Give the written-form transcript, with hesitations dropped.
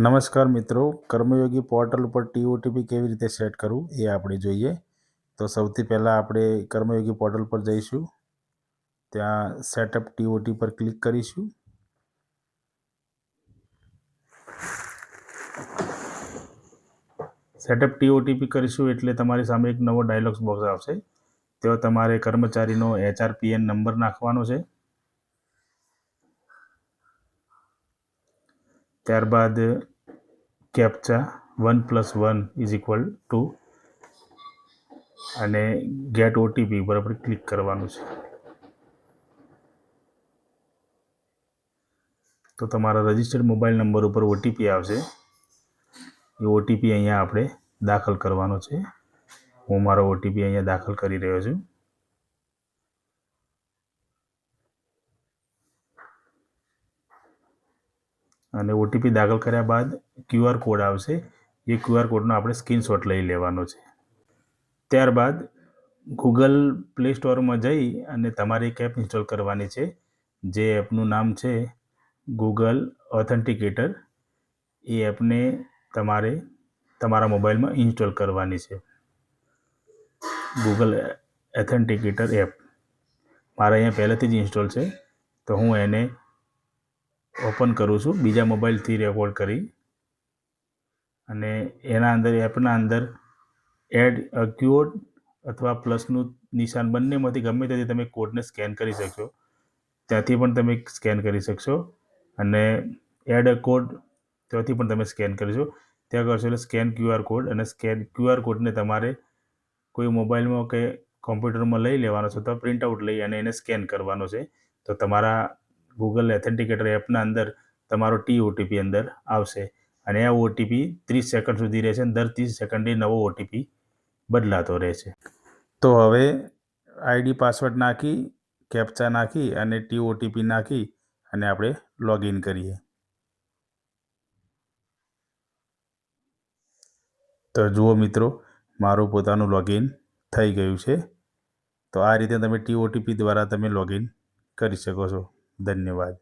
નમસ્કાર મિત્રો, કર્મયોગી પોર્ટલ ઉપર ટીઓટીપી કેવી રીતે સેટ કરવું એ આપણે જોઈએ. તો સૌથી પહેલાં આપણે કર્મયોગી પોર્ટલ પર જઈશું. ત્યાં સેટઅપ ટીઓટી પર ક્લિક કરીશું. સેટઅપ ટીઓટીપી કરીશું એટલે તમારી સામે એક નવો ડાયલોગ્સ બોક્સ આવશે. તેમાં તમારે કર્મચારીનો HRPN નંબર નાખવાનો છે. ત્યારબાદ કેપ્ચા 1+1 = 2 અને ગેટ ઓટીપી પર આપણે ક્લિક કરવાનું છે. તો તમારા રજિસ્ટર્ડ મોબાઈલ નંબર ઉપર ઓટીપી આવશે. એ ઓટીપી અહીંયા આપણે દાખલ કરવાનો છે. હું મારો ઓટીપી અહીંયા દાખલ કરી રહ્યો છું. અને ઓટીપી દાખલ કર્યા બાદ QR કોડ આવશે. એ QR કોડનો આપણે સ્ક્રીનશોટ લઈ લેવાનો છે. ત્યારબાદ ગૂગલ પ્લે સ્ટોરમાં જઈ અને તમારે એક એપ ઇન્સ્ટોલ કરવાની છે. જે એપનું નામ છે ગૂગલ ઓથેન્ટિકેટર. એ એપને તમારે તમારા મોબાઈલમાં ઇન્સ્ટોલ કરવાની છે. ગૂગલ ઓથેન્ટિકેટર એપ મારા અહીંયા પહેલેથી જ ઇન્સ્ટોલ છે. તો હું એને ઓપન કરું છું બીજા મોબાઈલથી રેકોર્ડ કરી. અને એપના અંદર એડ ક્યુઆર અથવા પ્લસનું નિશાન બંનેમાંથી ગમે ત્યાંથી તમે કોડને સ્કેન કરી શકશો. ત્યાંથી પણ તમે સ્કેન કરી શકશો. અને એડ કોડ ત્યાંથી પણ તમે સ્કેન કરશો. ત્યાં કરશો એટલે સ્કેન QR કોડ, અને સ્કેન QR કોડને તમારે કોઈ મોબાઈલમાં કે કોમ્પ્યુટરમાં લઈ લેવાનો છે. તો પ્રિન્ટ આઉટ લઈ અને એને સ્કેન કરવાનો છે. તો તમારા ગૂગલ ઓથેન્ટિકેટર એપના અંદર તમારો TOTP અંદર આવશે. અને આ ઓટીપી 30 સેકન્ડ સુધી રહેશે અને દર 30 સેકન્ડે નવો ઓટીપી બદલાતો રહેશે. તો હવે આઈડી પાસવર્ડ નાખી, કેપ્ચા નાખી અને TOTP નાખી અને આપણે લોગિન કરીએ. તો જુઓ મિત્રો, મારું પોતાનું લોગિન થઈ ગયું છે. તો આ રીતે તમે TOTP દ્વારા તમે લોગિન કરી શકો છો. ધન્યવાદ.